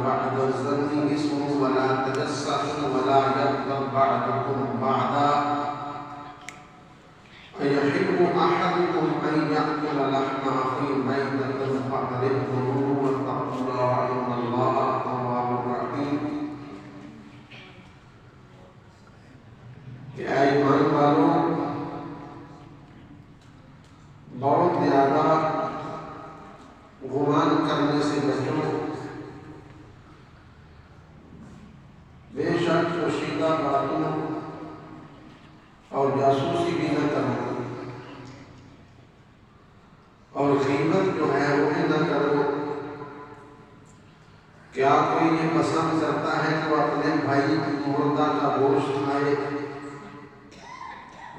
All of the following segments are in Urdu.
بعد الظن اسم ولا تجسسوا ولا يغتب بعضكم بعضا أيحب أحدكم أن يأكل لحم أخيه ميتة فكرهتموه واتقوا الله إن الله تواب رحيم. کہ اے ایمان والوں، بہت زیادہ گمان کرنے سے بچو، بے شک پوشیدہ باتوں اور جاسوسی بھی نہ کرو، اور غیبت جو ہے وہ بھی نہ کرو۔ کیا کوئی یہ پسند کرتا ہے کہ وہ اپنے بھائی مردہ کا گوشت کھائے؟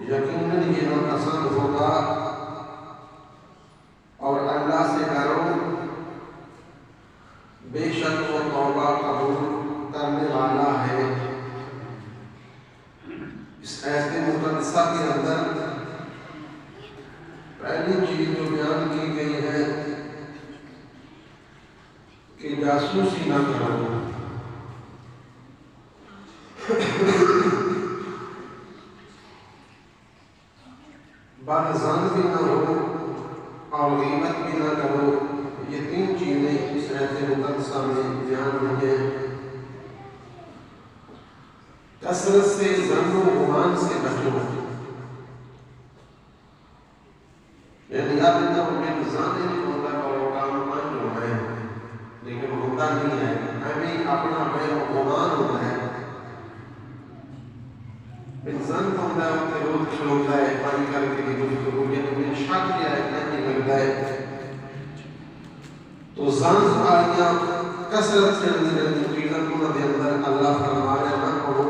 یقیناً یہ ناپسند ہوگا، اور اللہ سے ڈرو، بے شک وہ توبہ قبول کرنے والا ہے۔ اس آیت مقدسہ کے اندر پہلی چیز جو بیان کی گئی ہے کہ جاسوسی نہ کرو، بدظن بھی نہ ہو اور غیبت بھی نہ کرو۔ یہ تین چیزیں اس آیت مقدسہ میں بیان ہوئی ہیں۔ کثرت سے ظن و گمان سے بچو، یعنی آپ اتنا ممکن ظن نہیں ہوتا کہ وہ کام جو ہے لیکن ہوتا نہیں ہے، ہمیں اپنا بے گمان ہوتا ہے۔ انسان کو ہوتا ہے کہ روز کھلوتا ہے پانی کر کے لیے گفتگو کے لیے شک کیا ہے نہیں لگتا ہے، تو ظن آئیاں کثرت سے چیزوں کو نہ دے اندر اللہ فرمایا نہ کرو۔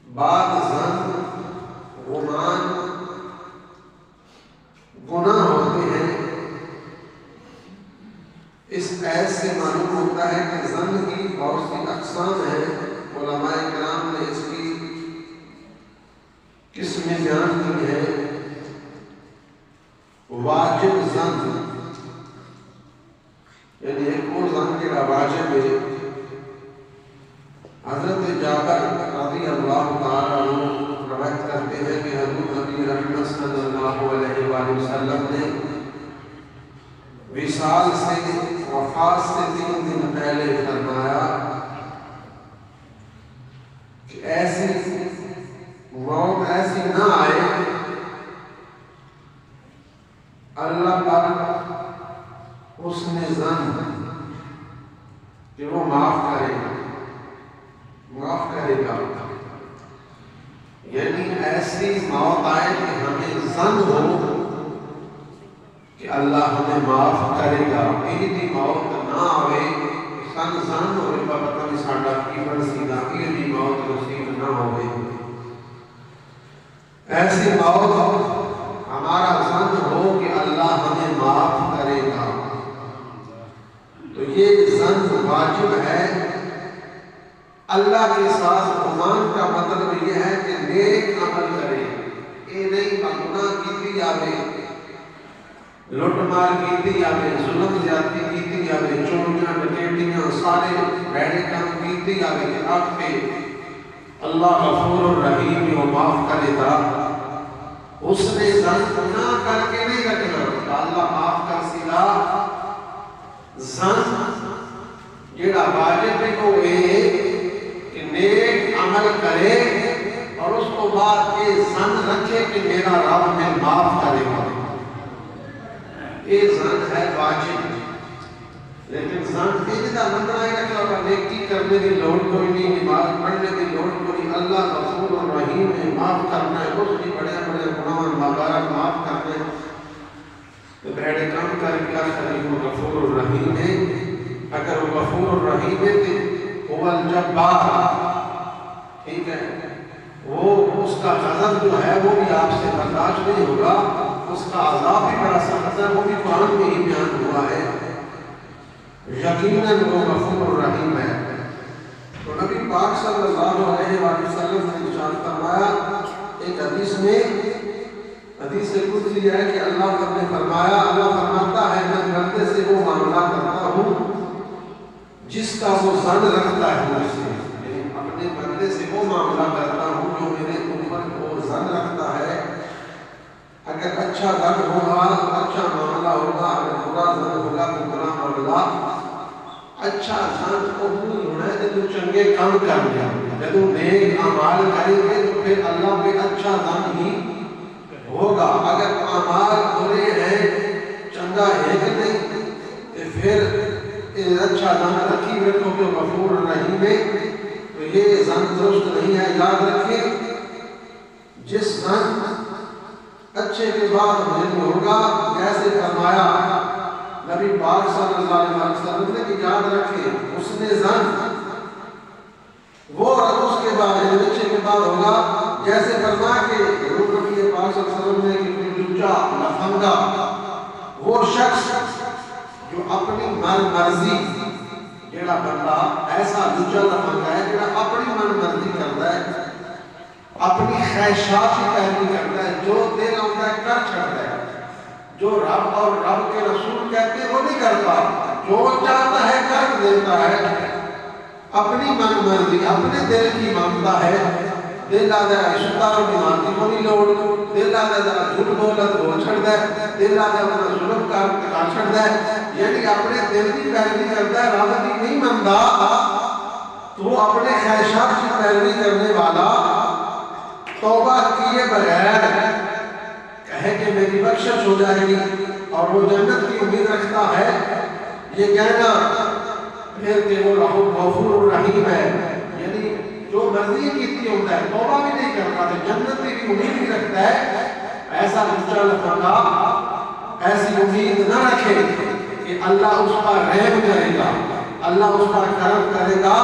بعد ظن گمان گناہ ہوتے ہیں۔ اس آیت سے معلوم ہوتا ہے کہ ظن کی بہت سی اقسام ہیں۔ علماء کرام نے اس کی قسمیں بیان کی ہے۔ واجب ظن، یعنی ایک وہ ظن کے واجب ہے۔ حضرت جابر رضی اللہ تعالیٰ عنہ روایت کرتے ہیں کہ حضور نبی رحمت صلی اللہ علیہ وآلہ وسلم نے وصال سے وفات سے 3 دن پہلے فرمایا کہ ایسی موت ایسی نہ آئے اللہ پر حسن ظن کہ وہ معاف کرے گا، یعنی ایسی موت آئے کہ ہمیں ظن ہو کہ اللہ ہمیں معاف کرے گا۔ ایسی موت نہ آئے ظن ہوئے پتہ نہیں ساڈا کی بنسی دا، ایسی موت نصیب نہ ہوئے۔ ایسی موت ہمارا ظن ہو کہ اللہ ہمیں معاف کرے گا، تو یہ ظن واجب ہے۔ اللہ کے ساتھ گمان کا مطلب یہ ہے کہ نیک عمل کرے، یہ نہیں گناہ کیتی جاوے، لٹ مار کیتی جاوے، ظلم زیادتی کیتی جاوے، چوریاں ڈکیٹیاں سارے بھڑے کام کیتی جاوے کہ آپ پہ اللہ غفور الرحیم وہ معاف کرے گا۔ اس نے ظن نہ کر کے نہیں رکھنا کہ اللہ معاف کر سکا۔ ظن جڑا واجب ہے وہ ہے کہ نیک عمل کرے اور اس کو بعد یہ ظن رکھے کہ میرا رب میں معاف کرے گا، یہ ظن ہے واجب۔ لیکن ظن کا مطلب ہے کہ اگر نیکی کرنے کی لوڑ کوئی نہیں، نماز پڑھنے کی لوڑ کوئی نہیں، اللہ غفور الرحیم ہے معاف کرنا ہے، اس کی بڑے بڑے گناہ مبارک معاف کرنا ہے، تو بڑے کام کر کیا کریں؟ وہ غفور الرحیم ہے۔ اگر وہ غفور الرحیم ہے تو وہ الجبار، ٹھیک ہے، وہ اس کا غضب جو ہے وہ بھی آپ سے برداشت نہیں ہوگا، اس کا عذاب بھی بڑا سخت ہے، وہ بھی قرآن میں ہی بیان ہوا ہے۔ یقیناً وہ غفور الرحیم ہے۔ تو نبی پاک صلی اللہ علیہ وسلم نے ارشاد فرمایا ایک حدیث میں، حدیث قدسی ہے کہ اللہ نے فرمایا، اللہ فرماتا ہے میں بندے سے وہ معاملہ کرتا جس کا وہ ظن رکھتا ہے مجھ سے، یعنی اپنے بندے سے وہ معاملہ کرتا ہوں جو میرے اوپر وہ ظن رکھتا ہے۔ اگر اچھا ظن ہوگا اچھا معاملہ ہوگا، اگر برا ظن ہوگا تو برا معاملہ۔ اچھا ظن قبول ہونا ہے تو چنگے کام کر لیا، جب نیک اعمال کریں گے تو پھر اللہ پہ اچھا ظن ہی ہوگا۔ اگر اعمال برے ہیں، چنگا ہے کہ نہیں، تو پھر اچھا ظن رکھی رکھو کہ غفور رحیم ہے، تو یہ ظن درست نہیں ہے۔ یاد رکھیں جس ظن اچھے کے بعد مجھے ہوگا، جیسے فرمایا نبی پاک صلی اللہ علیہ وسلم نے کہ یاد رکھیں اس نے ظن وہ اس کے بعد اچھے کے بعد ہوگا، جیسے فرمایا کہ نبی پاک صلی اللہ علیہ وسلم نے کہ لچا لفنگا وہ شخص جو اپنی من مرضی، جڑا بندہ ایسا لچا لفنگا ہے جڑا اپنی من مرضی کرتا ہے، اپنی خواہشات کی پیروی کرتا ہے، جو دل آتا ہے کر چھڑتا ہے، جو رب اور رب کے رسول کہتے ہیں وہ نہیں کرتا، جو چاہتا ہے کر دیتا ہے، اپنی من مرضی اپنے دل کی مانتا ہے۔ دل آدھا ہے شکار و بیمانتی کو نہیں لوڑ، دل آدھا ہے جھوٹ بولت وہ چھڑ دے، دل آدھا ہے اپنا ظلم کر چھڑ دے، یعنی اپنے دل کی پیروی کرتا ہے، رب کی نہیں مانتا، تو وہ اپنے خواہشات کی پیروی کرنے والا توبہ کیے بغیر کہے کہ میری بخشش ہو جائے گی اور وہ جنت کی امید رکھتا ہے، یہ کہنا پھر کہ وہ غفور الرحیم ہے، یعنی جو مرضی کیتی ہوتا ہے توبہ بھی نہیں کرتا ہے، جنت کی بھی امید بھی رکھتا ہے، ایسا لچا لفنگا ایسی امید نہ رکھے کہ اللہ اس پر رحم کرے گا، اللہ اس پر کرم کرے گا۔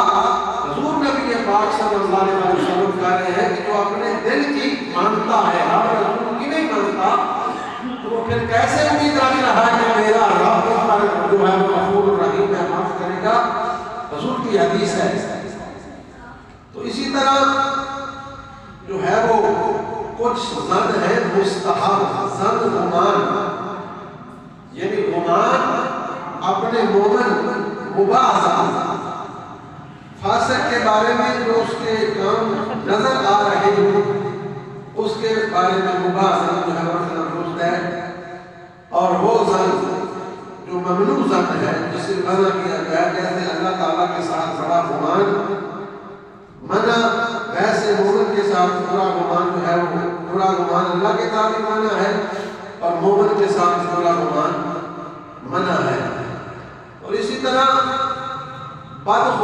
حضور نبی پاک صلی اللہ علیہ وسلم کہہ رہے ہیں کہ جو اپنے دل کی مانتا ہے رب رسول کی نہیں مانتا، تو وہ پھر کیسے امید رکھ رہا ہے کہ میرا رب اس پر جو ہے غفور الرحیم ہے، معاف کرے گا؟ حضور کی حدیث ہے۔ تو اسی طرح جو ہے وہ کچھ ظن ہے مستحب، ظن گمان، یعنی گمان اپنے مومن مباح ظن، فاسق کے بارے میں جو اس کے کام نظر آ رہے ہیں اس کے بارے میں مباح ظن جو ہے وہ درست ہے، اور وہ ظن جو ممنوع ظن ہے جسے منع کیا گیا، جیسے اللہ تعالیٰ کے ساتھ بڑا گمان منع، ویسے مومن کے ساتھ برا گمان جو ہے وہ برا گمان اللہ کے ساتھ منع ہے اور مومن کے ساتھ برا گمان منع ہے۔ اور اسی طرح بد